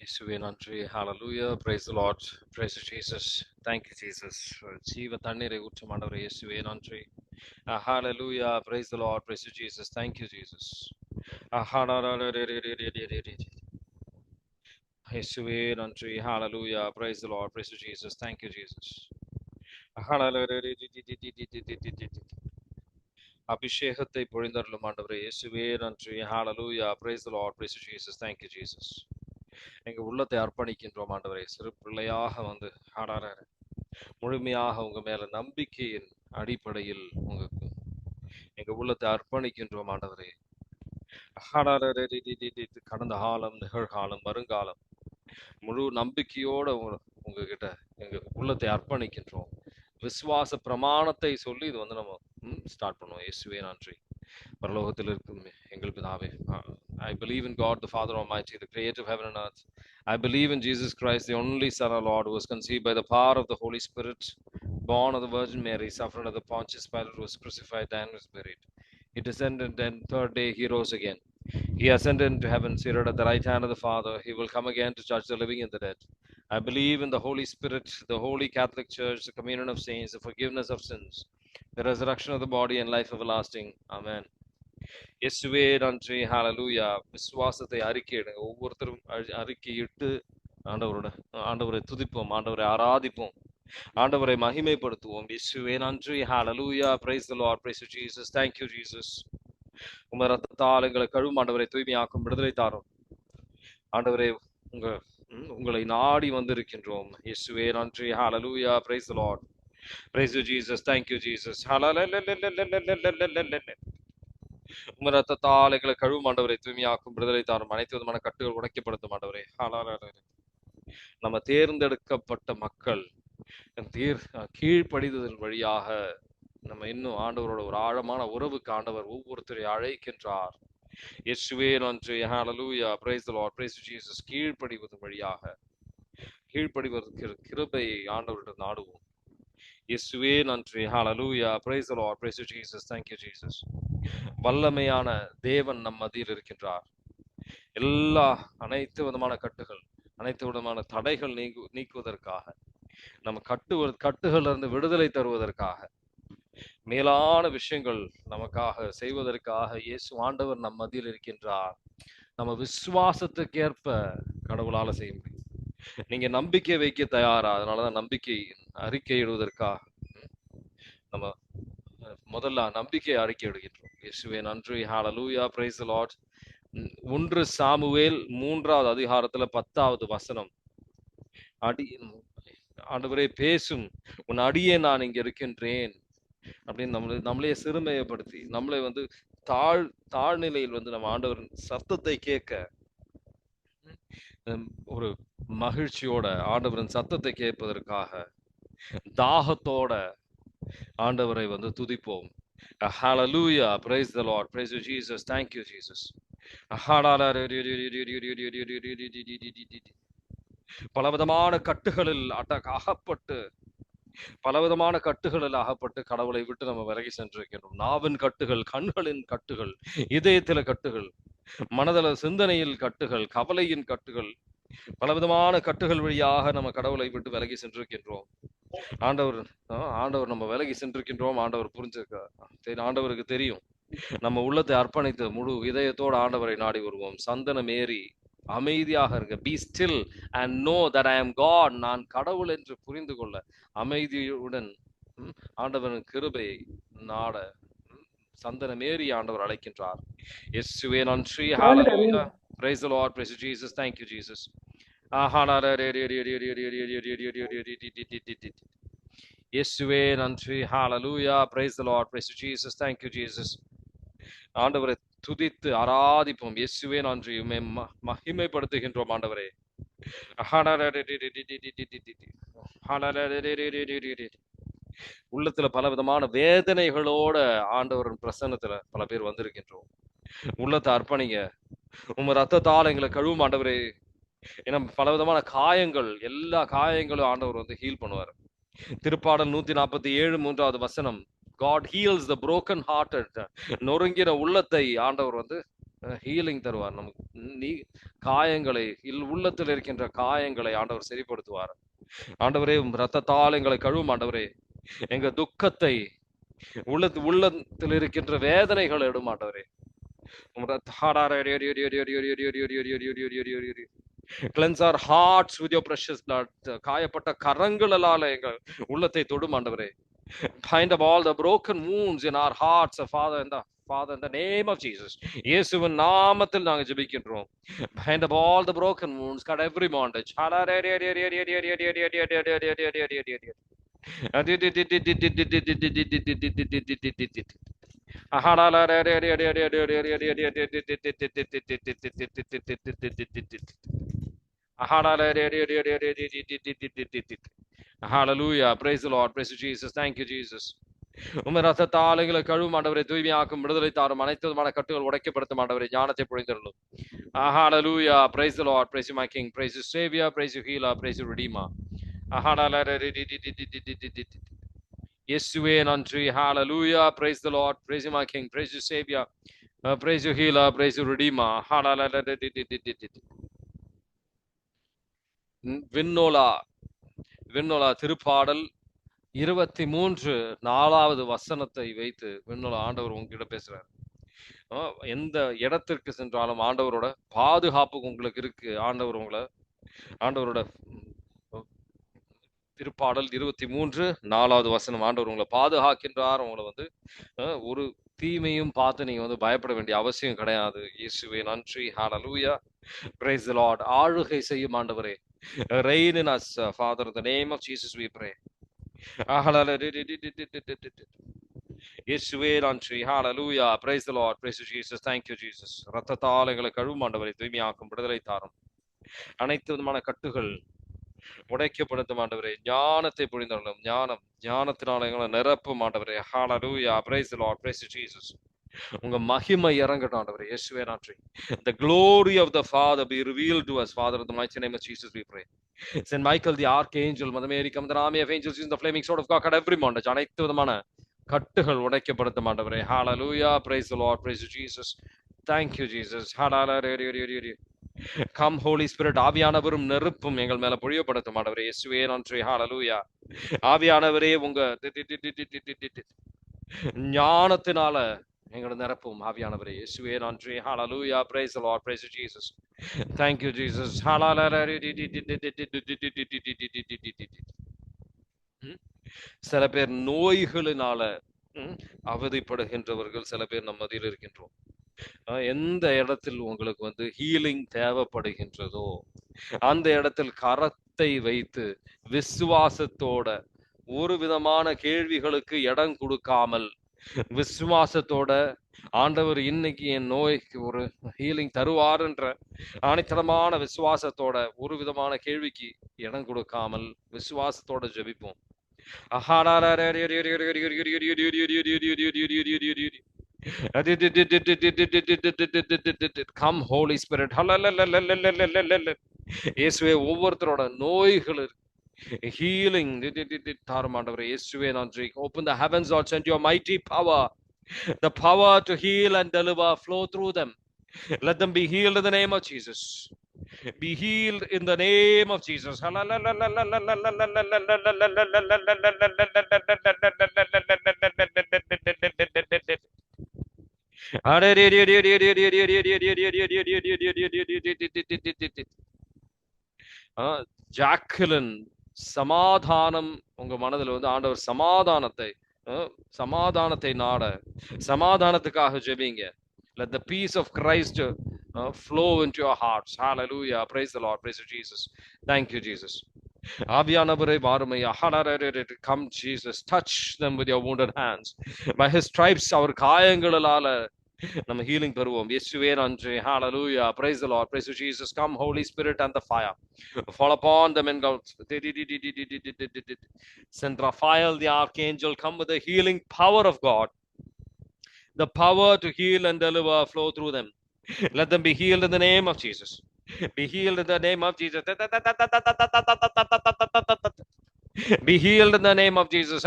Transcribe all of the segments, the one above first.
இயேசுவே நன்றி. Hallelujah. Praise the Lord. Praise Jesus. Thank you, Jesus. ஜீவ தண்ணீரை ஊற்றும் ஆண்டவரே இயேசுவே நன்றி. Hallelujah. Praise the Lord. Praise Jesus. Thank you, Jesus. இயேசுவே நன்றி. Hallelujah. Praise the Lord. Praise Jesus. Thank you, Jesus. அபிஷேகத்தை பொழிந்தருளும் ஆண்டவரே இயேசுவே நன்றி. Hallelujah. Praise the Lord. Praise Jesus. Thank you, Jesus. எங்க உள்ளத்தை அர்ப்பணிக்கின்றோம் ஆண்டவரே. சிறு பிள்ளையாக வந்து முழுமையாக உங்க மேல நம்பிக்கையின் அடிப்படையில் உங்களுக்கு எங்க உள்ளத்தை அர்ப்பணிக்கின்றோம் ஆண்டவரே. கடந்த காலம், நிகழ்காலம், வருங்காலம் முழு நம்பிக்கையோட உங்ககிட்ட எங்க உள்ளத்தை அர்ப்பணிக்கின்றோம். விசுவாச பிரமாணத்தை சொல்லி இது வந்து நம்ம ஸ்டார்ட் பண்ணுவோம். இயேசுவே நன்றி. பரலோகத்தில் இருக்கும் எங்கள் பிதாவே. I believe in God the Father Almighty, the creator of heaven and earth. I believe in Jesus Christ, the only Son of Lord, who was conceived by the power of the Holy Spirit, born of the Virgin Mary, suffered under the Pontius Pilate, was crucified, and was buried. He descended, and third day he rose again. He ascended into heaven, seated at the right hand of the Father. He will come again to judge the living and the dead. I believe in the Holy Spirit, the Holy Catholic Church, the communion of saints, the forgiveness of sins, the resurrection of the body, and life everlasting. Amen. இயேசுவே நன்றி. ஹalleluya. விசுவாசத்தை அறிக்கையிடுங்க. ஒவ்வொருத்தரும் அறிக்கையிட்டு ஆண்டவரை துதிப்போம், ஆண்டவரை ஆராதிப்போம், ஆண்டவரை மகிமைப்படுத்துவோம். இயேசுவே நன்றி. Hallelujah. Praise the Lord. Praise Jesus. Thank you, Jesus. உமது ரத்தத்தால் எங்களை கழுவும் ஆண்டவரை, தூய்மையாக்கும், விடுதலை தாரும் ஆண்டவரே. உங்களை நாடி வந்திருக்கின்றோம். இயேசுவே நன்றி. Hallelujah. Praise the Lord. Praise you, Jesus. Thank you, Jesus. உமது ரத்தத்தால் எங்களை கழுவும் ஆண்டவரை, தூய்மையாக்கும், விடுதலை தாரும், அனைத்து விதமான கட்டுகள் உடைக்கப்படுத்தும் ஆண்டவரே. நம்ம தேர்ந்தெடுக்கப்பட்ட மக்கள் கீழ்ப்படிதல் வழியாக நம்ம இன்னும் ஆண்டவரோட ஒரு ஆழமான உறவுக்கு ஆண்டவர் ஒவ்வொருத்தரையும் அழைக்கின்றார். இயேசுவே நன்றி. Hallelujah. Praise the Lord. Praise Jesus. கீழ்ப்படிவதன் வழியாக கீழ்ப்படிவதற்கு கிருபையை ஆண்டவரிடம் நாடுவோம். இயேசுவே நன்றி. Hallelujah. Praise the Lord. Praise Jesus. Thank you, Jesus. வல்லமையான தேவன் நம் மத்தியில் இருக்கின்றார். அனைத்து விதமான கட்டுகள், அனைத்து விதமான தடைகள் நீக்குவதற்காக, நம்ம கட்டுகள் இருந்து விடுதலை தருவதற்காக, மேலான விஷயங்கள் நமக்காக செய்வதற்காக இயேசு ஆண்டவர் நம் மத்தியில் இருக்கின்றார். நம்ம விசுவாசத்துக்கேற்ப கடவுளால செய்ய முடியும். நீங்க நம்பிக்கை வைக்க தயாரா? அதனாலதான் நம்பிக்கை அறிக்கையிடுவதற்காக நம்ம முதல்ல நம்பிக்கை அறிக்கை இடுகின்றோம். இயேசுவே நன்றி. Hallelujah. Praise the Lord. 1 Samuel 3வது அதிகாரத்துல 10வது வசனம். ஆண்டவரே பேசும், உன் அடியே நான் இங்க இருக்கின்றேன் அப்படின்னு நம்மளே சிறுமையப்படுத்தி நம்மளை வந்து தாழ்நிலையில் வந்து நம்ம ஆண்டவரின் சத்தத்தை கேட்க ஒரு மகிழ்ச்சியோட ஆண்டவரின் சத்தத்தை கேட்பதற்காக தாகத்தோட ஆண்டவரை வந்து துதிப்போம். Hallelujah. Praise the Lord. Praise you, Jesus. Thank you, Jesus. பலவிதமான கட்டுகளில் அகப்பட்டு கடவுளை விட்டு நம்ம விலகி சென்றிருக்கின்றோம். நாவின் கட்டுகள், கண்களின் கட்டுகள், இதயத்தில கட்டுகள், மனதள சிந்தனையில் கட்டுகள், கவலையின் கட்டுகள், பலவிதமான கட்டுகள் வழியாக நம்ம கடவுளை விட்டு விலகி சென்றிருக்கின்றோம். ஆண்டவர் நம்ம விலகி சென்றிருக்கின்றோம். ஆண்டவர் புரிஞ்சிருக்க, ஆண்டவருக்கு தெரியும். நம்ம உள்ளத்தை அர்ப்பணித்து முழு இதயத்தோடு ஆண்டவரை நாடி வருவோம். சந்தனம் ஏறி அமைதியாக இருங்க. Be still and know that I am God. நான் கடவுள் என்று புரிந்து கொள்ள அமைதியுடன் ஆண்டவரின் கிருபையை நாட சந்தனம் ஏறி ஆண்டவர் அழைக்கின்றார். இயேசுவே நன்றி. Hallelujah. Praise the Lord. Praise Jesus. Thank you, Jesus. இயேசுவே நன்றி. Hallelujah. Praise the Lord. Praise Jesus. Thank you, Jesus. ஆண்டவரை துதித்து ஆராதிப்போம். இயேசுவே நன்றி. மகிமைப்படுத்துகின்றோம் ஆண்டவரே. உள்ளத்துல பல விதமான வேதனைகளோட ஆண்டவரின் பிரசன்னத்துல பல பேர் வந்திருக்கின்றோம். உள்ளத்தை அர்ப்பணிங்க. உங்க ரத்தத்தால் எங்களை கழுவும் ஆண்டவரே. ஏன்னா பல விதமான காயங்கள், எல்லா காயங்களும் ஆண்டவர் வந்து ஹீல் பண்ணுவார். திருப்பாடல் 147 3வது வசனம். God heals the broken hearted. நொறுங்கின உள்ளத்தை ஆண்டவர் வந்து ஹீலிங் தருவார் நமக்கு. நீ காயங்களை உள்ளத்தில் இருக்கின்ற காயங்களை ஆண்டவர் சரிப்படுத்துவார். ஆண்டவரே ரத்தத்தால் எங்களை கழுவும் ஆண்டவரே. எங்க துக்கத்தை உள்ளத்தில் இருக்கின்ற வேதனைகள் எடும் ஆண்டவரே. Cleanse our hearts with your precious blood. காயப்பட்ட கரங்களால எங்கள் உள்ளத்தை தொடும் ஆண்டவரே. Bind up all the broken wounds in our hearts, Father, in the name of Jesus. இயேசுவின் நாமத்தில் நாங்கள் ஜெபிக்கின்றோம். Bind up all the broken wounds, cut every bondage. Hallelujah. Praise the Lord. Praise Jesus. Thank you, Jesus. உம்மை ரத்தத்தால் எங்களை கழுவும் ஆண்டவரை, தூய்மையாக்கும், விடுதலை தாரும், அனைத்து விதமான கட்டுகள் உடைக்கப்படுத்தும் ஆண்டவரை, ஞானத்தை பொழிந்தருளும். Hallelujah. Praise the Lord. Praise you, my King. Praise you, Savior. Praise you, Healer. Praise you, Redeemer. இயேசுவே நன்றி. Hallelujah. Praise the Lord. Praise you, my King. Praise you, Savior. Praise you, Healer. Praise you, Redeemer. விண்ணோலா திருப்பாடல் 23 வசனத்தை வைத்து விண்ணோலா ஆண்டவர் உங்ககிட்ட பேசுறாரு. எந்த இடத்திற்கு சென்றாலும் ஆண்டவரோட பாதுகாப்பு உங்களுக்கு இருக்கு. ஆண்டவரோட திருப்பாடல் 23 வசனம், ஆண்டவர் உங்களை பாதுகாக்கின்றார். உங்களை ஒரு தீமையும் பார்த்து நீங்க பயப்பட வேண்டிய அவசியம் கிடையாது. இயேசுவே நன்றி. ஹalleluya. Praise the Lord. ஆளுகை செய்யும் ஆண்டவரே. Reign in us, Father, in the name of Jesus we pray. இயேசுவே நன்றி. Hallelujah. Praise the Lord. Praise you, Jesus. Thank you, Jesus. ரத்தத்தால் எங்களை கழுவும் ஆண்டவரை, தூய்மையாக்கும், விடுதலை தாரும், அனைத்து விதமான கட்டுகள் உடைக்கப்படுத்தும் ஆண்டவரே. ஞானத்தை பொழிந்தருளும். ஞானத்தினால எங்களை நிரப்பும் ஆண்டவரே. ஹalleluya. Praise the Lord. Praise you, Jesus. உங்க மகிமை இறங்கட்டும் ஆண்டவரே. இயேசுவே நன்றி. The glory of the Father be revealed to us, Father, in the mighty name of Jesus we pray. Saint Michael the archangel, Mother Mary, come the army of angels using the flaming sword of God, cut every bondage. அனைத்து விதமான கட்டுகள் உடைக்கப்படுத்தும் ஆண்டவரே. Hallelujah. Praise the Lord. Praise you, Jesus. Thank you, Jesus. Hallelujah. Come, Holy Spirit. ஆவியானவரும் நெருப்பும் எங்கள் மேல பொழியப்படுத்தும் ஆண்டவரே. இயேசுவே நன்றி. Hallelujah. ஆவியானவரே உங்க ஞானத்தினால எங்களை நிரப்பும் ஆவியானவரே. இயேசுவே நன்றி. Hallelujah. Praise the Lord. Praise you, Jesus. Thank you, Jesus. சில பேர் நோய்களினால அவதிப்படுகின்றவர்கள் சில பேர் நம்ம மத்தியில் இருக்கின்றோம். எந்த இடத்தில் உங்களுக்கு ஹீலிங் தேவைப்படுகின்றதோ அந்த இடத்தில் கரத்தை வைத்து விசுவாசத்தோட, ஒரு விதமான கேள்விகளுக்கு இடம் கொடுக்காமல் விசுவாசத்தோட, ஆண்டவர் இன்னைக்கு என் நோய்க்கு ஒரு ஹீலிங் தருவார்ன்ற ஆணித்தரமான விசுவாசத்தோட, ஒரு விதமான கேள்விக்கு இடம் கொடுக்காமல் விசுவாசத்தோட ஜெபிப்போம். Come, Holy Spirit. இயேசுவே ஒவ்வொருத்தரோட நோய்கள் healing தாருமாண்டவரே. இயேசுவே நன்றி. Open the heavens, Lord, send your mighty power, the power to heal and deliver, flow through them. Let them be healed in the name of Jesus. Be healed in the name of Jesus. Jacqueline, சமாதானம் உங்க மனதில் ஆண்டவர் சமாதானத்தை நாட, சமாதானத்துக்காக ஜெபிங்க. Let the peace of Christ flow into your hearts. Hallelujah. Praise the Lord. Praise you, Jesus. Thank you, Jesus. ஆவியானவரே வாருமையா. Come, Jesus. Touch them with your wounded hands. By his stripes, அவர் காயங்களால நம்ம healing பெறுவோம். இயேசுவே நன்றி. Hallelujah. Praise the Lord. Praise you, Jesus. Come, Holy Spirit, and the fire. Fall upon them and go. Saint Raphael, the archangel, come with the healing power of God. The power to heal and deliver flow through them. Let them be healed in the name of Jesus. Be healed in the name of Jesus. Be healed in the name of Jesus.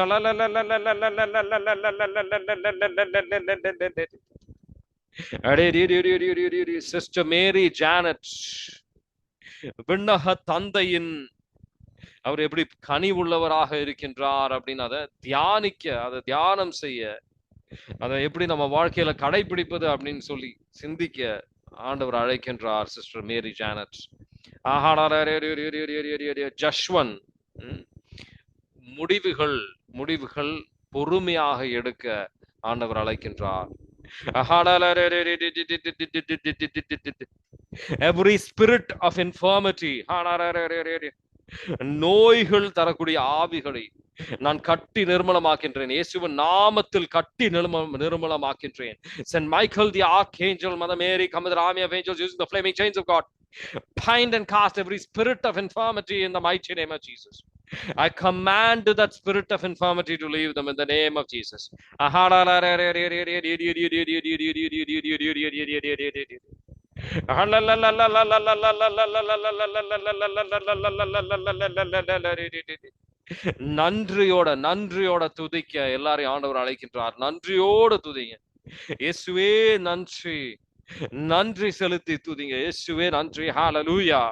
Sister Mary Janet, விண்ணக தந்தையின் அவர் எப்படி கனி உள்ளவராக இருக்கின்றார் அப்படின்னு அதை தியானிக்க, அதை தியானம் செய்ய, அதை எப்படி நம்ம வாழ்க்கையில கடைபிடிப்பது அப்படின்னு சொல்லி சிந்திக்க ஆண்டவர் அழைக்கின்றார் சிஸ்டர் மேரி ஜானட். ஜஷ்வன், முடிவுகள் பொறுமையாக எடுக்க ஆண்டவர் அழைக்கின்றார். Every spirit of infirmity, நோய்கள் தரக்கூடிய ஆவிகளை நான் கட்டி நிர்மலமாக்கின்றேன், இயேசுவின் நாமத்தில் கட்டி நிர்மலமாக்கின்றேன். Saint Michael the archangel, Mother Mary, come with the army of angels using the flaming chains of God, bind and cast every spirit of infirmity in the mighty name of Jesus. I command that spirit of infirmity to leave them in the name of Jesus. நன்றியோட துதிக்க எல்லாரையும் ஆண்டவர் அழைக்கின்றார். நன்றியோட துதிங்க. இயேசுவே நன்றி, நன்றி செலுத்தி துதிங்க. இயேசுவே நன்றி. ஹalleluya.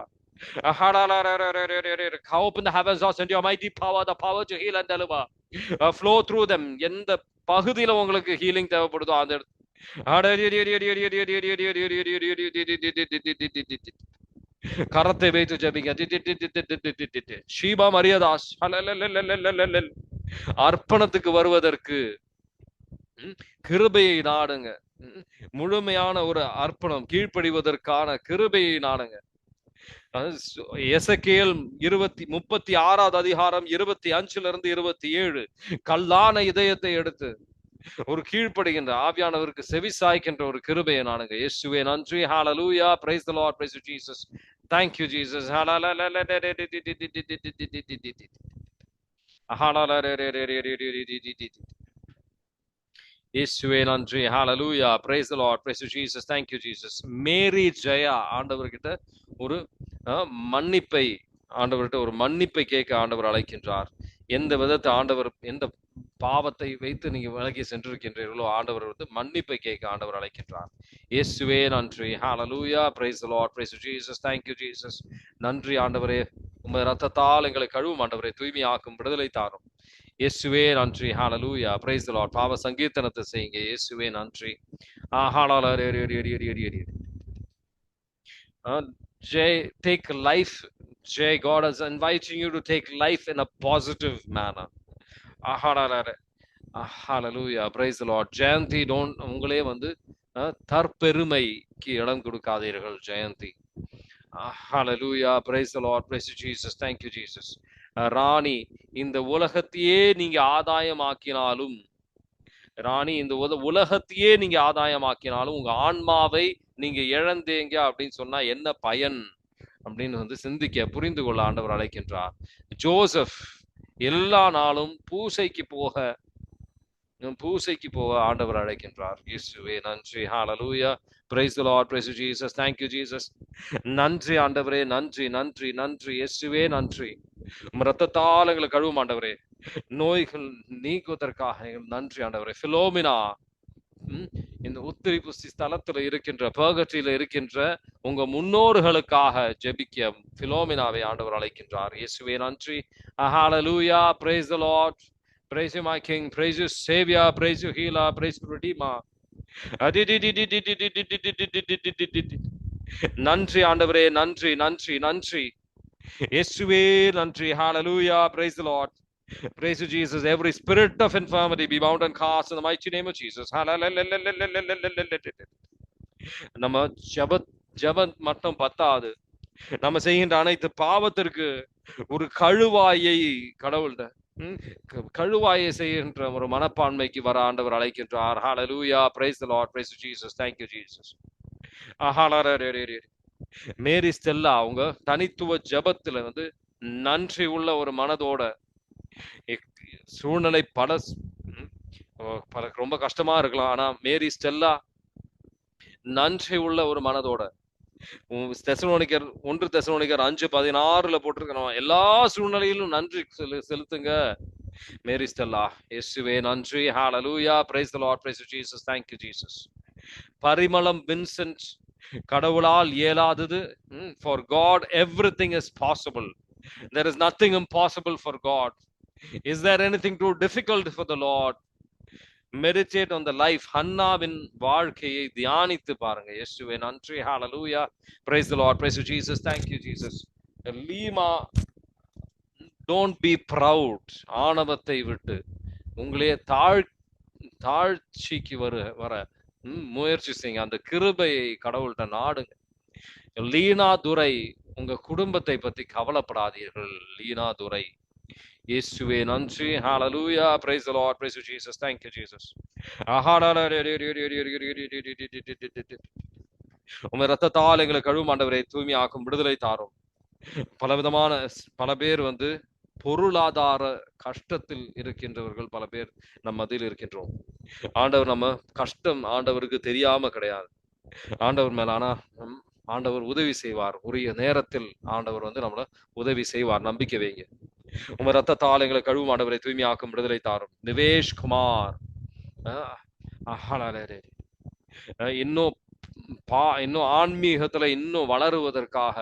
Open the heavens, send your mighty power, the power to heal and deliver, flow through them. எந்த பகுதியில உங்களுக்கு ஹீலிங் தேவைப்படுதோ அந்த கரத்தை வைத்து ஜெபிங்க. ஷீபா மரியதாஸ், அர்ப்பணத்துக்கு வருவதற்கு கிருபையை நாடுங்க. முழுமையான ஒரு அர்ப்பணம், கீழ்ப்படிவதற்கான கிருபையை நாடுங்க. எசேக்கியேல் 36வது அதிகாரம் 25 27, கல்லான இதயத்தை எடுத்து ஒரு கீழ்ப்படுகின்ற ஆவியானவருக்கு செவி சாய்க்கின்ற ஒரு கிருபையை நாடுங்க. இயேசுவே நன்றி. Hallelujah. Praise the Lord. Praise you Jesus. Thank you Jesus. இயேசுவே நன்றி. Hallelujah. Praise the Lord. Praise you Jesus. Thank you Jesus. மேரி ஜெயா ஆண்டவர்கிட்ட ஒரு மன்னிப்பை, ஆண்டவர்கிட்ட ஒரு மன்னிப்பை கேட்க ஆண்டவர் அழைக்கின்றார். எந்த விதத்தை ஆண்டவர், எந்த பாவத்தை வைத்து நீங்க விலகி சென்றிருக்கின்றீர்களோ ஆண்டவர் வந்து மன்னிப்பை கேட்க ஆண்டவர் அழைக்கின்றார். இயேசுவே நன்றி. Hallelujah. Praise the Lord. Praise you Jesus. Thank you Jesus. நன்றி ஆண்டவரே, உம்முடைய இரத்தத்தால் எங்களை கழுவும் ஆண்டவரே, தூய்மையாக்கும், விடுதலை தாரும். இயேசுவே நன்றி. ஹalleluya. Praise the Lord. பாவ சங்கீர்த்தனத்தை செய்யுங்க. இயேசுவே நன்றி. Jay, take life. Jay, God is inviting you to take life in a positive manner. Hallelujah. Praise the Lord. Jayanthi, உங்களே வந்து தற்பெருமைக்கு இடம் கொடுக்காதீர்கள். Jayanthi, hallelujah. Praise the Lord. Praise you Jesus. Thank you Jesus. ராணி, இந்த உலகத்தையே நீங்க ஆதாயமாக்கினாலும், ராணி, இந்த உலகத்தையே நீங்க ஆதாயமாக்கினாலும் உங்க ஆன்மாவை நீங்க இழந்தீங்க அப்படின்னு சொன்னா என்ன பயன் அப்படின்னு வந்து சிந்திக்க, புரிந்து கொள்ள ஆண்டவர் அழைக்கின்றார். ஜோசப், எல்லா நாளும் பூசைக்கு போக ஆண்டவர் அழைக்கின்றார். இயேசுவே நன்றி. Hallelujah. Praise the Lord. Praise you Jesus. Thank you Jesus. நன்றி ஆண்டவரே, நன்றி நன்றி நன்றி. இயேசுவே நன்றி. இரத்தத்தால் எங்களை கழுவும் ஆண்டவரே, நோய்கள் நீக்குவதற்காக நன்றி ஆண்டவரே. பிலோமினா, இந்த உத்திரிப்பு ஸ்தலத்துல இருக்கின்ற, பர்கட்ரியில இருக்கின்ற உங்க முன்னோர்களுக்காக ஜெபிக்க பிலோமினாவை ஆண்டவர் அழைக்கின்றார். இயேசுவே நன்றி. Hallelujah. Praise the Lord. Praise you my King. Praise you Savior. Praise you Healer. Praise you Redeemer. நன்றி ஆண்டவரே, நன்றி நன்றி நன்றி. இயேசுவே நன்றி. Hallelujah. Praise the Lord. Praise you Jesus. Every spirit of infirmity be bound and cast in the mighty name of Jesus. நம்ம ஜெபம் மட்டும் பத்தாது, நம்ம செய்கின்ற அனைத்து பாவத்திற்கு ஒரு கழுவாயை, கடவுள்கிட்ட கழுவாயை செய்கின்ற ஒரு மனப்பான்மைக்கு வர ஆண்டவர் அழைக்கின்றார். Hallelujah. Praise the Lord. Praise you Jesus. Thank you Jesus. Mary Stella, அவங்க தனித்துவ ஜெபத்துல வந்து நன்றி உள்ள ஒரு மனதோட, சூழ்நிலை பல ரொம்ப கஷ்டமா இருக்கலாம், ஆனா மேரி ஸ்டெல்லா நன்றி உள்ள ஒரு மனதோட, 1 தெசலோனிக்கர் 5:16 போட்டிருக்கணும், எல்லா சூழ்நிலையிலும் நன்றி செலுத்துங்க. மேரி ஸ்டெல்லா, இயேசுவே நன்றி. Hallelujah. Praise the Lord. Praise you Jesus. Thank you Jesus. Parimalam Vincent, கடவுளால் இயலாதது. For God everything is possible. There is nothing impossible for God. Is there anything too difficult for the Lord? Meditate on the life. ஹன்னாவின் வாழ்க்கையை தியானித்து பாருங்க. இயேசுவே நன்றி. Hallelujah. Praise the Lord. Praise you Jesus. Thank you Jesus. Lima, don't be proud. ஆணவத்தை விட்டு உங்களே தாழ்ச்சிக்கு வர முயற்சி செய்யுங்க. அந்த கிருபையை கடவுள்கிட்ட நாடுங்க. லீனா துரை, உங்க குடும்பத்தை பத்தி கவலைப்படாதீர்கள். லீனா துரை, இயேசுவே நன்றி. Hallelujah. Praise the Lord. Praise you Jesus. Thank you Jesus. உங்க ரத்தத்தால் எங்களை கழுவும் ஆண்டவரே, தூய்மையாக்கும், விடுதலை தாரும். பல பேர் பொருளாதார கஷ்டத்தில் இருக்கின்றவர்கள் பல பேர் நம் மத்தியில் இருக்கின்றோம். ஆண்டவர், நம்ம கஷ்டம் ஆண்டவருக்கு தெரியாம கிடையாது. ஆண்டவர் மேல ஆனா ஆண்டவர் உதவி செய்வார். உரிய நேரத்தில் ஆண்டவர் நம்மள உதவி செய்வார். நம்பிக்கை வைங்க. உங்க ரத்தத்தால் எங்களை கழுவும் ஆண்டவரை, தூய்மையாக்கும், விடுதலை தாரும். நிவேஷ் குமார், இன்னும் ஆன்மீகத்துல இன்னும் வளருவதற்காக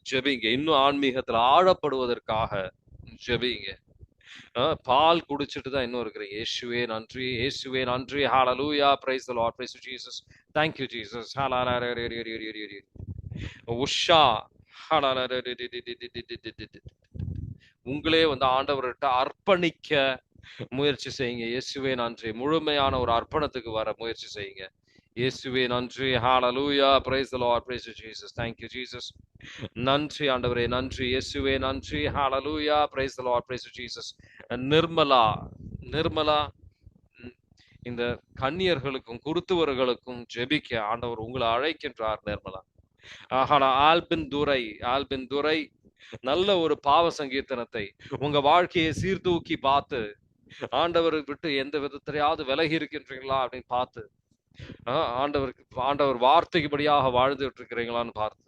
ஜெபிங்க. இன்னும் ஆன்மீகத்துல ஆழப்படுவதற்காக ஜெபிங்க. பால் குடிச்சிட்டு தான் இன்னும் இருக்கிறீங்க. இயேசுவே நன்றி. இயேசுவே நன்றி. Hallelujah. Praise the Lord. Praise you Jesus. Thank you Jesus. Usha, உங்களே ஆண்டவர்கிட்ட அர்ப்பணிக்க முயற்சி செய்யுங்க. இயேசுவே நன்றி. முழுமையான ஒரு அர்ப்பணத்துக்கு வர முயற்சி செய்யுங்க. இயேசுவே நன்றி. Hallelujah. Praise the Lord. Praise you Jesus. Thank you Jesus. நன்றி ஆண்டவரே. நன்றி இயேசுவே நன்றி. Hallelujah. Praise the Lord. Praise you Jesus. Nirmala, இந்த கன்னியர்களுக்கும் குருத்துவர்களுக்கும் ஜெபிக்க ஆண்டவர் உங்களை அழைக்கின்றார். நிர்மலா. ஆல்பின் துரை, நல்ல ஒரு பாவ சங்கீர்த்தனத்தை உங்க வாழ்க்கையை சீர்தூக்கி பார்த்து, ஆண்டவரை விட்டு எந்த விதத்திலையாவது விலகி இருக்கின்றீங்களா அப்படின்னு பார்த்து, ஆண்டவர் வார்த்தைக்குபடியாக வாழ்ந்துட்டு இருக்கிறீங்களான்னு பார்த்து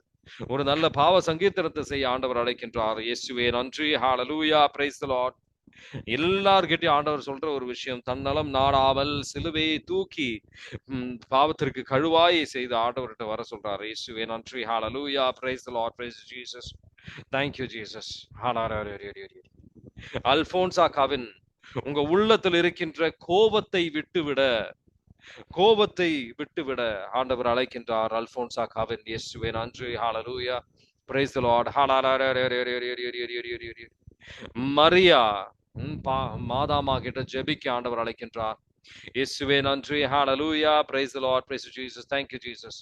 ஒரு நல்ல பாவ சங்கீர்த்தனத்தை செய்ய ஆண்டவர் அழைக்கின்றார். இயேசுவே நன்றி. ஹalleluya. Praise the Lord. எல்லார்கிட்டையும் ஆண்டவர் சொல்ற ஒரு விஷயம், தன்னலம் நாடாமல் சிலுவையை தூக்கி பாவத்திற்கு கழுவாயை செய்து ஆண்டவர்கிட்ட வர சொல்றாரு. இயேசுவே நன்றி. Hallelujah. Praise the Lord. Praise Jesus. Thank you Jesus. Alphonso Kavin, உங்க உள்ளத்தில் இருக்கின்ற கோபத்தை விட்டுவிட ஆண்டவர் அழைக்கின்றார். அல்போன்சா கவின், இயேசுவே நன்றி. Hallelujah. Praise the Lord. Maria, மாதாமா கிட்ட ஜெபிக்க ஆண்டவர் அழைக்கின்றார். இயேசுவே நன்றி. Hallelujah. Praise the Lord. Praise Jesus. Thank you Jesus.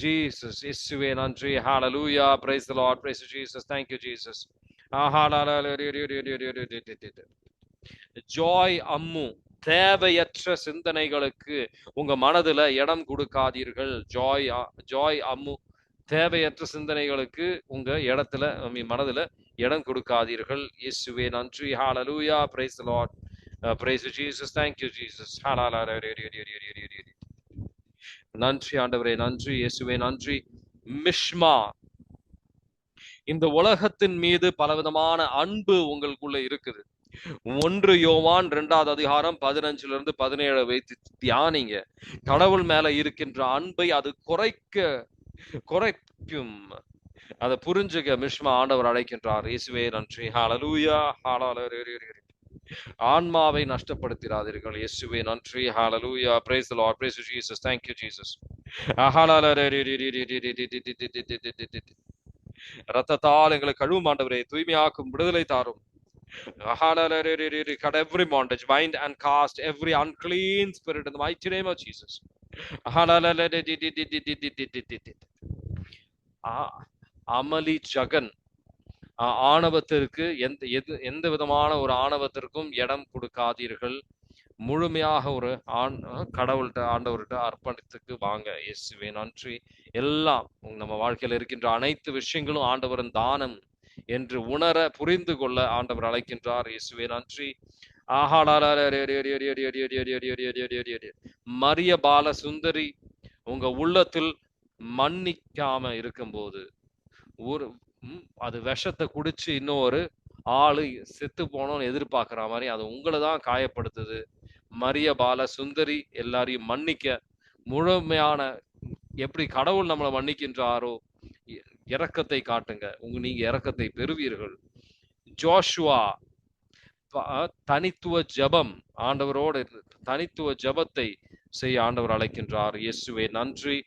இயேசுவே நன்றி. Hallelujah. Praise the Lord. Praise Jesus. Thank you Jesus. Joy Ammu, தேவையற்ற சிந்தனைகளுக்கு உங்க மனதுல இடம் கொடுக்காதீர்கள். ஜாய் அம்மு, தேவையற்ற சிந்தனைகளுக்கு உங்க மனதுல இடம் கொடுக்காதீர்கள். இயேசுவே நன்றி. Hallelujah. Praise the Lord. Praise you Jesus. Thank you Jesus. நன்றி ஆண்டவரே. நன்றி இயேசுவே நன்றி. மிஷ்மா, இந்த உலகத்தின் மீது பலவிதமான அன்பு உங்களுக்குள்ள இருக்குது. 1 யோவான் 2வது அதிகாரம் 15-17 வைத்து தியானிங்க. கடவுள் மேல இருக்கின்ற அன்பை அது குறைக்கும். அதை புரிஞ்சுக்க மிஷ்மா ஆண்டவர் அழைக்கின்றார். இயேசுவே நன்றி. ஹalleluya. ஆன்மாவை நஷ்டப்படுத்திடாதீர்கள். இயேசுவே நன்றி. Hallelujah. Praise the Lord. Praise you Jesus. Thank you Jesus. ரத்தத்தால் எங்களை கழுவும் ஆண்டவரே, தூய்மையாக்கும், விடுதலை தாரும். Cut every bondage, bind and cast every unclean spirit in the mighty name of Jesus. அமளி ஜகன், ஆணவத்திற்கு எந்த விதமான ஒரு ஆணவத்திற்கும் இடம் கொடுக்காதீர்கள். முழுமையாக ஒரு ஆண்டவர்கிட்ட அர்ப்பணித்துக்கு வாங்க. இயேசுவே நன்றி. எல்லாம் நம்ம வாழ்க்கையில இருக்கின்ற அனைத்து விஷயங்களும் ஆண்டவரின் தானம் என்று புரிந்து கொள்ள ஆண்டவர் அழைக்கின்றார். இயேசுவே நன்றி. மரிய பால சுந்தரி, உங்க உள்ளத்தில் மன்னிக்காம இருக்கும்போது அது விஷத்தை குடிச்சு இன்னொரு ஆளு செத்து போனோம்னு எதிர்பார்க்கிற மாதிரி அது உங்களை தான் காயப்படுத்துது. மரிய பால சுந்தரி எல்லாரையும் மன்னிக்க முழுமையான எப்படி கடவுள் நம்மளை மன்னிக்கின்றாரோ இரக்கத்தை காட்டுங்க. நீங்க இரக்கத்தை பெறுவீர்கள். ஜோஷுவா தனித்துவ ஜபம், ஆண்டவரோடு தனித்துவ ஜபத்தை செய்ய ஆண்டவர் அழைக்கின்றார். இயேசுவே நன்றி.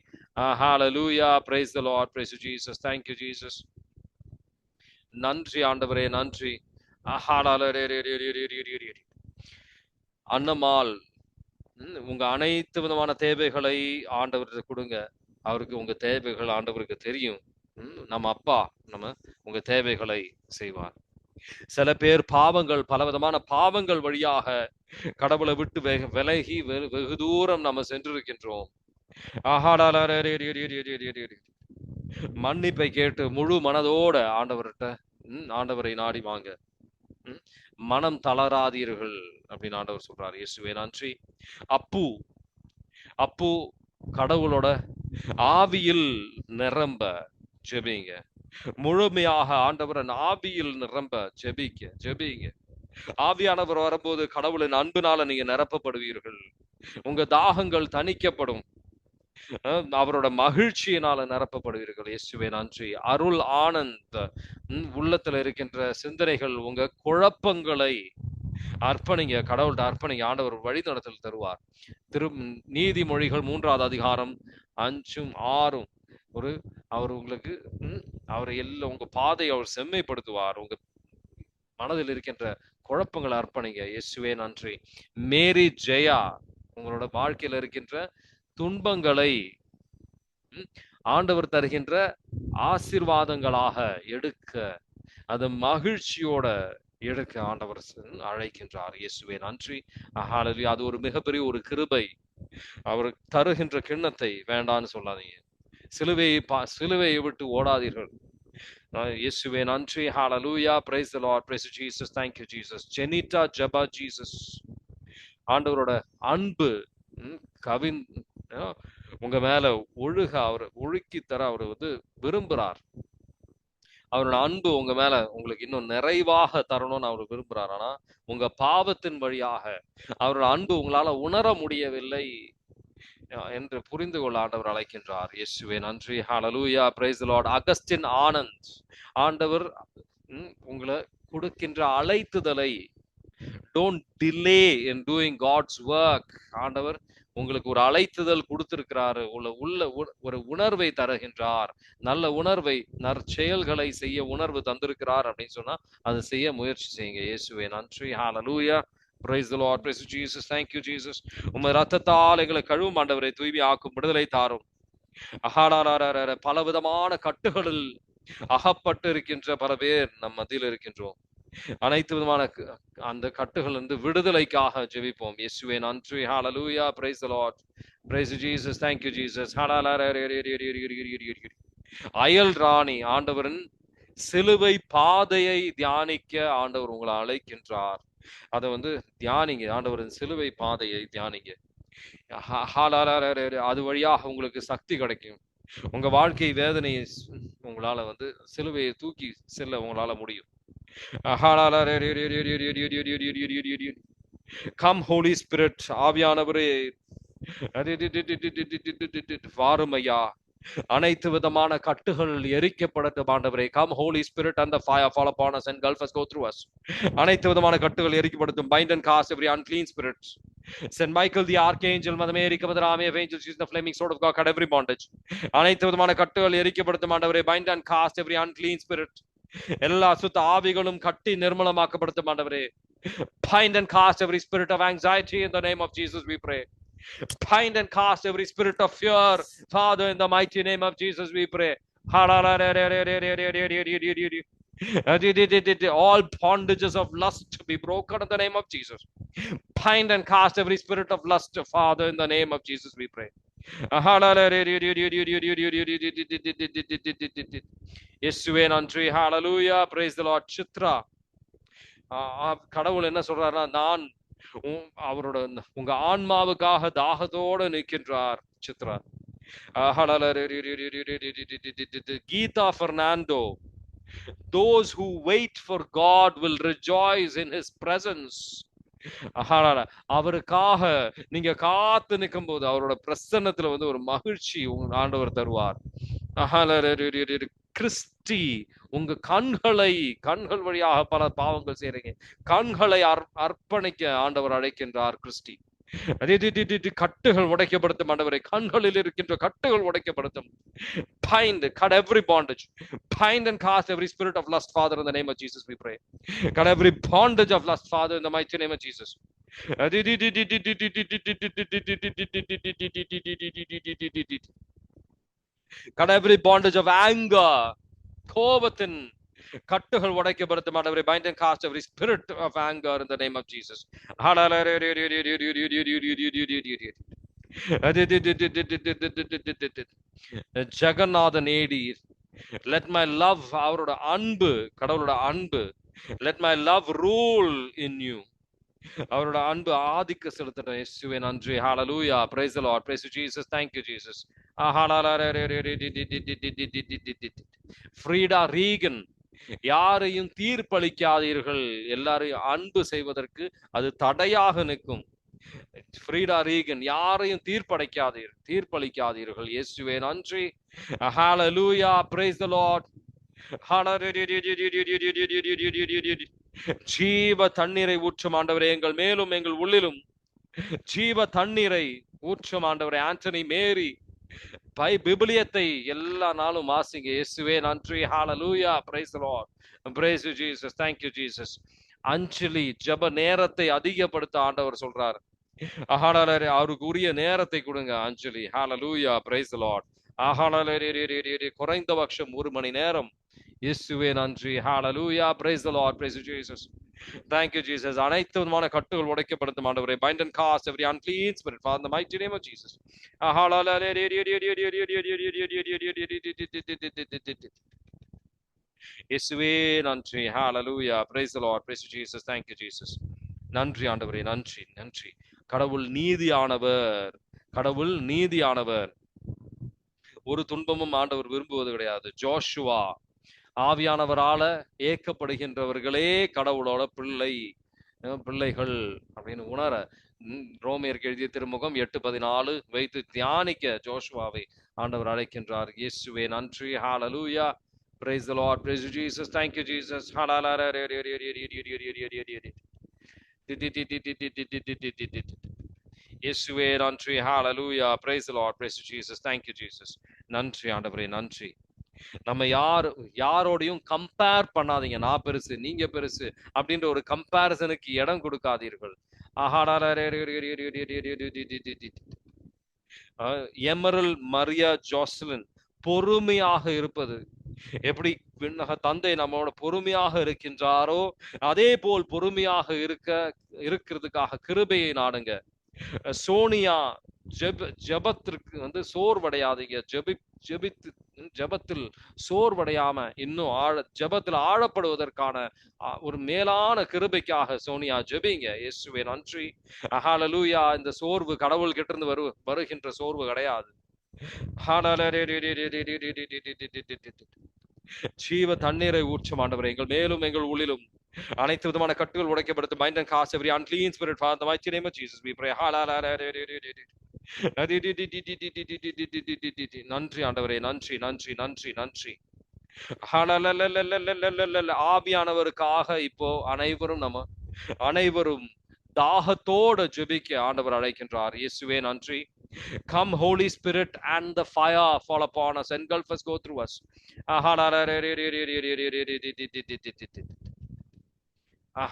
Hallelujah. Praise the Lord. Praise you, Jesus. Thank you, Jesus. நன்றி ஆண்டவரே, நன்றி. அன்னமால் உங்க அனைத்து விதமான தேவைகளை ஆண்டவருக்கு கொடுங்க. அவருக்கு உங்க தேவைகள் ஆண்டவருக்கு தெரியும். நம்ம அப்பா நம்ம உங்க தேவைகளை செய்வார். சில பேர் பாவங்கள், பலவிதமான பாவங்கள் வழியாக கடவுளை விட்டு விலகி வெகு தூரம் நம்ம சென்றிருக்கின்றோம். மன்னிப்பை கேட்டு முழு மனதோட ஆண்டவரை நாடி வாங்க. மனம் தளராதீர்கள் அப்படின்னு ஆண்டவர் சொல்றாரு. இயேசுவே நன்றி. அப்பு கடவுளோட ஆவியில் நிரம்ப ஜெபிங்க. முழுமையாக ஆண்டவரன் ஆவியில் நிரம்ப ஜெபிங்க. ஆவியானவர் வரும்போது கடவுளின் அன்பினால நீங்க நிரப்பப்படுவீர்கள். உங்க தாகங்கள் தணிக்கப்படும். அவரோட மகிழ்ச்சியினால நிரப்பப்படுவீர்கள். இயேசுவே நன்றி. அருள் ஆனந்த் உள்ளத்துல இருக்கின்ற சிந்தனைகள், உங்க குழப்பங்களை அர்ப்பணிங்க, கடவுள்கிட்ட அர்ப்பணிங்க. ஆண்டவர் வழி நடத்தல் தருவார். நீதிமொழிகள் 3வது அதிகாரம் 5ம் 6ம் அவர் உங்களுக்கு அவர் எல்லாம் உங்க பாதையை அவர் செம்மைப்படுத்துவார். உங்க மனதில் இருக்கின்ற குழப்பங்களை அர்ப்பணிங்க. இயேசுவே நன்றி. மேரி ஜெயா, உங்களோட வாழ்க்கையில இருக்கின்ற துன்பங்களை ஆண்டவர் தருகின்ற ஆசீர்வாதங்களாக எடுக்க, அது மகிழ்ச்சியோட எடுக்க ஆண்டவர் அழைக்கின்றார். இயேசுவே நன்றி. ஹல்லேலூயா. அது ஒரு மிகப்பெரிய ஒரு கிருபை. அவர் தருகின்ற கிண்ணத்தை வேண்டான்னு சொல்லாதீங்க. சிலுவையை விட்டு ஓடாதீர்கள். இயேசுவே நன்றி. Hallelujah. Praise the Lord. Praise Jesus. Thank you Jesus. Jenita Jaba Jesus. ஆண்டவரோட அன்பு உங்க மேல அவர் ஒழுக்கி தர அவர் விரும்புறார். அவரோட அன்பு உங்க மேல உங்களுக்கு இன்னும் நிறைவாக தரணும்னு அவர் விரும்புறார். ஆனா உங்க பாவத்தின் வழியாக அவரோட அன்பு உங்களால உணர முடியவில்லை என்று புரிந்து கொள்ள ஆண்டவர் அழைக்கின்றார். இயேசுவே நன்றி. Hallelujah. Praise the Lord. Augustine Anand, ஆண்டவர் உங்களை கொடுக்கின்ற அழைத்துதலை, don't delay in doing God's work. ஆண்டவர் உங்களுக்கு ஒரு அழைத்துதல் கொடுத்திருக்கிறாரு. உள்ள ஒரு உணர்வை தருகின்றார். நல்ல உணர்வை, நற்செயல்களை செய்ய உணர்வு தந்திருக்கிறார் அப்படின்னு சொன்னா அதை செய்ய முயற்சி செய்யுங்க. இயேசுவே நன்றி. Hallelujah. Praise the Lord. Praise Jesus. Thank you Jesus. உம்முடைய ரத்தத்தால் எங்களை கழுவும் ஆண்டவரை, தூய்மை ஆக்கும், விடுதலை தாரும். பலவிதமான கட்டுகளில் அகப்பட்டு இருக்கின்ற பல பேர் நம் மத்தியில் இருக்கின்றோம். அனைத்து விதமான அந்த கட்டுகள் இருந்து விடுதலைக்காக ஜெபிப்போம். இயேசுவே நன்றி. Hallelujah. Praise the Lord. Praise Jesus. Thank you Jesus. அயல் ராணி, ஆண்டவரின் சிலுவை பாதையை தியானிக்க ஆண்டவர் உங்களை அழைக்கின்றார். அதை தியானிங்க. ஆண்டவரின் சிலுவை பாதையை தியானிங்க. அது வழியாக உங்களுக்கு சக்தி கிடைக்கும். உங்க வாழ்க்கை வேதனையை உங்களால சிலுவையை தூக்கி செல்ல உங்களால முடியும். Come Holy Spirit. ஆவியானவரே வாரும் ஐயா. அனைத்து விதமான கட்டுகள் எரிக்கப்படட்டும் ஆண்டவரே. Come Holy Spirit and the fire fall upon us and engulf us, go through us. அனைத்து விதமான கட்டுகள் எரிக்கப்படட்டும். Bind and cast every unclean spirit. Saint Michael the archangel, Mother Mary, cover the army of angels, use the flaming sword of God, cut every bondage. அனைத்து விதமான கட்டுகள் எரிக்கப்படட்டும் ஆண்டவரே. Bind and cast every unclean spirit. எல்லா சுத்த ஆவிகளும் கட்டி நிர்மலமாக்கப்படட்டும் ஆண்டவரே. Bind and cast every spirit of anxiety in the name of Jesus we pray. Bind and cast every spirit of fear, Father, in the mighty name of Jesus we pray. All bondages of lust be broken in the name of Jesus. Bind and cast every spirit of lust, Father, in the name of Jesus we pray. இயேசுவே நன்றி. Hallelujah. Praise the Lord. Chitra, கடவுள் என்ன சொல்றாருன்னா, நான் அவரோட உங்க ஆன்மாவுக்காக தாகத்தோடு நிற்கின்றார். Chitra. Geetha Fernando, those who wait for God will rejoice in his presence. அவருக்காக நீங்க காத்து நிற்கும் போது அவரோட பிரசன்னத்துல வந்து ஒரு மகிழ்ச்சி உங்க ஆண்டவர் தருவார். கிறிஸ்டி உங்க கண்கள் வழியாக பல பாவங்கள் செய்றீங்க, கண்களை அர்ப்பணிக்க ஆண்டவர் அழைக்கின்றார். கிறிஸ்டி கட்டுகள் உடைக்கப்படுத்தும் ஆண்டவரை, கண்களில் இருக்கின்ற கட்டுகள் உடைக்கப்படுத்தும். Cut every bondage, bind and cast every spirit of lust, Father, in the name of Jesus we pray. Cut every bondage of lust, Father, in the mighty name of Jesus. Cut every bondage of anger, கோபத்தின் கட்டுகள் உடைக்கப்படுத்தும் ஆண்டவரை, bind and cast every spirit of anger in the name of Jesus. Jeganathan AD, let my love, அவரோட அன்பு, கடவுளோட அன்பு, let my love rule in you, அவரோட அன்பு ஆதிக்க செலுத்தட்டும். இயேசுவே நன்றி. Hallelujah, praise the Lord, praise you Jesus, thank you Jesus. Frieda Regan, யாரையும் தீர்ப்பளிக்காதீர்கள், எல்லாரையும் அன்பு செய்வதற்கு அது தடையாக நிற்கும். ஃப்ரீடா ரீகன், யாரையும் தீர்ப்பளிக்காதீர்கள். இயேசுவே நன்றி. Hallelujah, praise the Lord. ஜீவ தண்ணீரை ஊற்றும் ஆண்டவரே, எங்கள் மேலும் எங்கள் உள்ளிலும் ஜீவ தண்ணீரை ஊற்றும் ஆண்டவரே. ஆண்டனி மேரி பிபிலியத்தை எல்லா நாளும் வாசிங்க. இயேசுவே நன்றி. Hallelujah, praise the Lord, praise you Jesus, thank you Jesus. அஞ்சலி ஜெப நேரத்தை அதிகப்படுத்த ஆண்டவர் சொல்றார். அவருக்கு உரிய நேரத்தை கொடுங்க அஞ்சலி. ஹalleluya, praise the Lord. குறைந்தபட்சம் 1 மணி நேரம். இயேசுவே நன்றி. Hallelujah, praise the Lord, praise you Jesus, thank you Jesus. அனைத்து விதமான கட்டுகள் உடைக்கப்படுத்தும் ஆண்டவரே, bind and cast every unclean spirit, Father, in the mighty name of Jesus. இயேசுவே நன்றி. Hallelujah, praise the Lord, praise you Jesus, thank you Jesus. நன்றி ஆண்டவரே, நன்றி நன்றி. கடவுள் நீதியானவர், கடவுள் நீதியானவர். ஒரு துன்பமும் ஆண்டவர் விரும்புவது கிடையாது. ஜோஷுவா, ஆவியானவரால ஏக்கப்படுகின்றவர்களே கடவுளோட பிள்ளைகள் அப்படின்னு உணர ரோமியருக்கு எழுதிய திருமுகம் 8:14 வைத்து தியானிக்க ஜோஷுவாவை ஆண்டவர் அழைக்கின்றார். இயேசுவே நன்றி. Hallelujah, praise the Lord, praise you Jesus, thank you Jesus. இயேசுவே நன்றி. Hallelujah, praise the Lord, praise you Jesus, thank you Jesus. நன்றி ஆண்டவரே, நன்றி. நம்ம யாரோடையும் கம்பேர் பண்ணாதீங்க. நான் பெருசு நீங்க பெருசு அப்படின்ற ஒரு கம்பேரிசனுக்கு இடம் கொடுக்காதீர்கள். எமரல் மரியா ஜோஸ்லின் பொறுமையாக இருப்பது, எப்படி தந்தை நம்மளோட பொறுமையாக இருக்கின்றாரோ அதே போல் பொறுமையாக இருக்கிறதுக்காக கிருபையை நாடுங்க. சோனியா, ஜெபத்திற்கு வந்து சோர்வடையாதீங்க. ஜெபத்தில் சோர்வடையாம இன்னும் ஜெபத்தில் ஆழப்படுவதற்கான ஒரு மேலான கிருபைக்காக சோனியா ஜெபிங்க. இயேசுவே நன்றி. ஹalleluya. இந்த சோர்வு கடவுள் கிட்ட இருந்து வருகின்ற சோர்வு கிடையாது. ஜீவ தண்ணீரை ஊற்றும் ஆண்டவரே, எங்கள் மேலும் எங்கள் உள்ளிலும் அனைத்து விதமான கட்டுகள் உடைக்கப்படுத்து. bind and cast every unclean spirit, Father, in the mighty name of Jesus we pray. நன்றி ஆண்டவரே, நன்றி நன்றி நன்றி நன்றி. ஆவியானவருக்காக இப்போ அனைவரும் தாகத்தோடு ஜெபிக்க ஆண்டவர் அழைக்கின்றார். இயேசுவே நன்றி. Come Holy Spirit and the fire fall upon us, engulf us, go through us.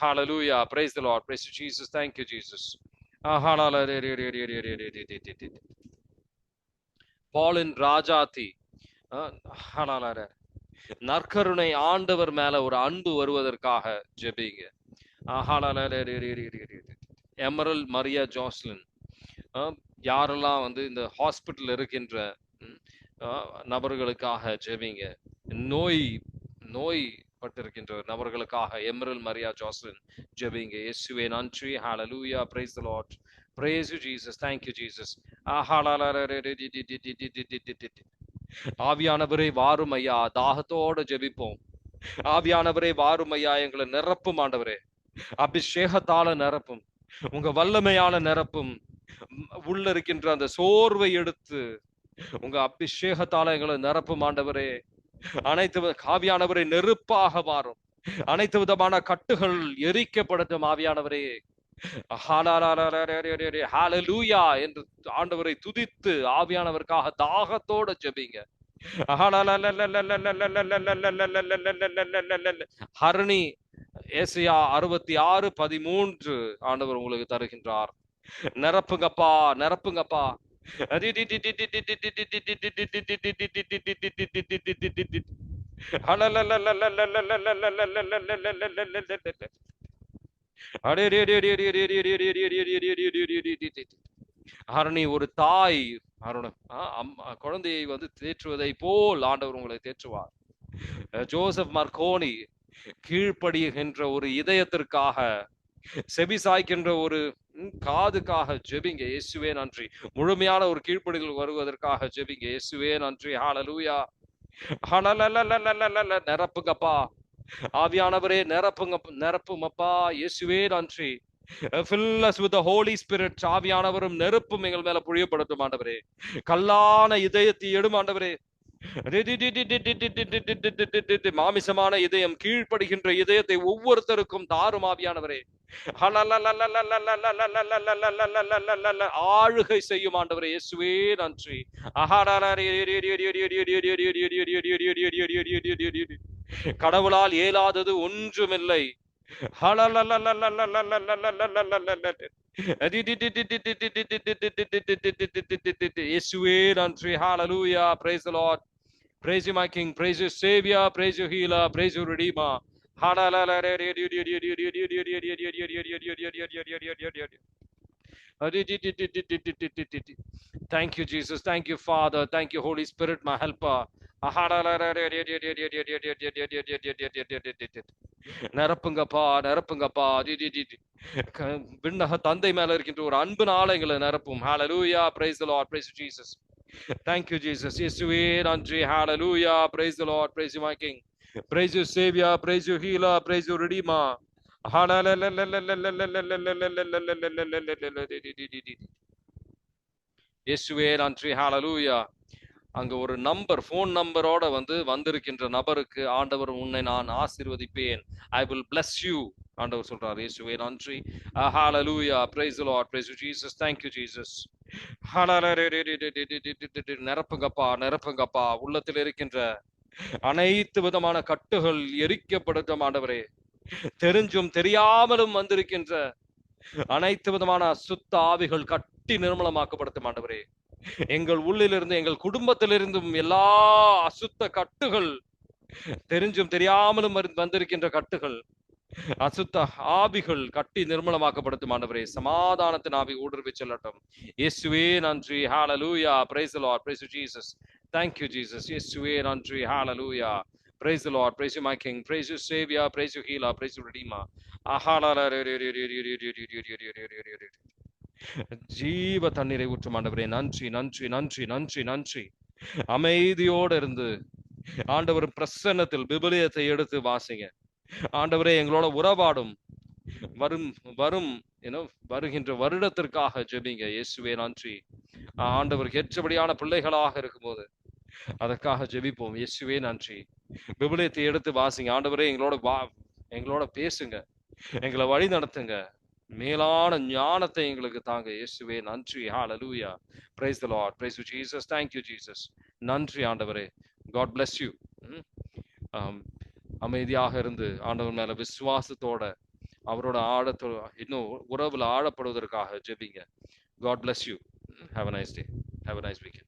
Hallelujah, praise the Lord, praise you Jesus, thank you Jesus. பாலின் ராஜாத்தி, நற்கருணை ஆண்டவர் மேல ஒரு அன்பு வருவதற்காக ஜெபிங்க. எமரல் மரியா ஜோஸ்லின், யாரெல்லாம் வந்து இந்த ஹாஸ்பிட்டல் இருக்கின்ற நபர்களுக்காக ஜெபிங்க. நோய் பட்டிருக்கின்ற நபர்களுக்காக எமரல் மரியா ஜோஸ்லின் ஜெபிங்க. இயேசுவே நன்றி. Hallelujah, praise the Lord, praise you Jesus, thank you Jesus. ஆவியானவரே வாரும் ஐயா, தாகத்தோடு ஜெபிப்போம். ஆவியானவரே வாரும் ஐயா, எங்களை நிரப்பும் ஆண்டவரே, அபிஷேகத்தால நிரப்பும். உங்க வல்லமையான நிரப்பும் உள்ள இருக்கின்ற அந்த சோர்வை எடுத்து உங்க அபிஷேகத்தால எங்களை நிரப்பும் ஆண்டவரே. அனைத்து ஆவியானவரை நெருப்பாக மாறும். அனைத்து விதமான கட்டுகள் எரிக்கப்படட்டும் ஆவியானவரே. ஹalleluya என்று ஆண்டவரை துதித்து ஆவியானவருக்காக தாகத்தோட ஜெபிங்க. ஹரணி ஏசாயா 66:13 ஆண்டவர் உங்களுக்கு தருகின்றார். நிரப்புங்கப்பா, நிரப்புங்கப்பா. ஹரணி ஒரு தாய் குழந்தையை வந்து தேற்றுவதை போல் ஆண்டவர் உங்களை தேற்றுவார். ஜோசப் மார்கோனி கீழ்ப்படிகின்ற ஒரு இதயத்திற்காக, செவி சாய்க்கின்ற ஒரு காதுக்காக ஜெபிங்க. இயேசுவே நன்றி. முழுமையான ஒரு கீழ்ப்படிதல் வருவதற்காக ஜெபிங்க. இயேசுவே நன்றி. ஹalleluya. நிரப்புங்கப்பா ஆவியானவரே, நிரப்புமப்பா. இயேசுவே நன்றி. Fill us with the Holy Spirit. ஆவியானவரும் நெருப்பும் எங்கள் மேல பொழியப்படட்டும் ஆண்டவரே. கல்லான இதயத்தை எடும் ஆண்டவரே. மாமிசமான இதயம், கீழ்ப்படுகின்ற இதயத்தை ஒவ்வொருத்தருக்கும் தாரும் ஆவியானவரே. ஆளுகை செய்யும் ஆண்டவரே. இயேசுவே நன்றி. கடவுளால் இயலாதது ஒன்றுமில்லை. இயேசுவே நன்றி. Hallelujah. Praise the Lord. Praise you, my King. Praise you, Savior. Praise you, Healer. Praise you, Redeemer. Thank you, Jesus. Thank you, Father. Thank you, Holy Spirit, my helper. நிரப்புங்கப்பா, நிரப்புங்கப்பா. விண்ணக தந்தை மேல இருக்கின்ற ஒரு அன்புனால எங்களை நிரப்பும். Hallelujah. Praise the Lord. Praise you, Jesus. Thank you, Jesus. இயேசுவே நன்றி. Hallelujah. Praise the Lord. Praise you, my King. Praise you, Savior. Praise you, Healer. Praise you, Redeemer. இயேசுவே நன்றி. Hallelujah. அங்க ஒரு நம்பர், போன் நம்பரோட வந்திருக்கின்ற நபருக்கு ஆண்டவர், உன்னை நான் ஆசீர்வதிப்பேன். I will bless you. ஆண்டவர் சொல்றார். இயேசுவே நன்றி. Hallelujah. Praise the Lord. Praise you, Jesus. Thank you, Jesus. நிரப்புங்கப்பா, நிரப்புங்கப்பா. உள்ளத்தில் இருக்கின்ற அனைத்து விதமான கட்டுகள் எரிக்கப்படட்டும் ஆண்டவரே. தெரிஞ்சும் தெரியாமலும் வந்திருக்கின்ற அனைத்து விதமான அசுத்த ஆவிகள் கட்டி நிர்மலமாக்கப்படட்டும் ஆண்டவரே. எங்கள் உள்ளிலிருந்து, எங்கள் குடும்பத்திலிருந்தும் எல்லா அசுத்த கட்டுகள், தெரிஞ்சும் தெரியாமலும் வந்திருக்கின்ற கட்டுகள், அசுத்த ஆவிகள் கட்டி நிர்மலமாக்கப்படட்டும் ஆண்டவரே. சமாதானத்தின் ஆவி ஊடுருவி செல்லட்டும். இயேசுவே நன்றி. Hallelujah. Praise the Lord. Praise you, Jesus. Thank you, Jesus. இயேசுவே நன்றி. Hallelujah. Praise the Lord. Praise you, my King. Praise you, Savior. Praise you, Healer. Praise you, Redeemer. ஜீவ தண்ணீரை ஊற்றும் ஆண்டவரே. நன்றி, நன்றி, நன்றி, நன்றி, நன்றி. அமைதியோடு இருந்து ஆண்டவர் பிரசன்னத்தில் விபலியத்தை எடுத்து வாசிங்க ஆண்டவரே. எங்களோட உறவாடும் வருகின்ற வருடத்திற்காக ஜெபிங்க. இயேசுவே நன்றி. ஆண்டவருக்கு ஏற்றபடியான பிள்ளைகளாக இருக்கும்போது அதற்காக ஜெபிப்போம். இயேசுவே நன்றி. விபலியத்தை எடுத்து வாசிங்க ஆண்டவரே. எங்களோட பேசுங்க, எங்களை வழி நடத்துங்க, மேலான ஞானத்தை எங்களுக்கு தாங்க. இயேசுவே நன்றி. Hallelujah. Praise the Lord. Praise you, Jesus. Thank you, Jesus. நன்றி ஆண்டவரே. God bless you. அமைதியாக இருந்து ஆண்டவர் மேல விசுவாசத்தோட அவரோட இன்னும் உறவுல ஆழப்படுவதற்காக ஜெபிங்க. God bless you. Have a nice day. Have a nice weekend.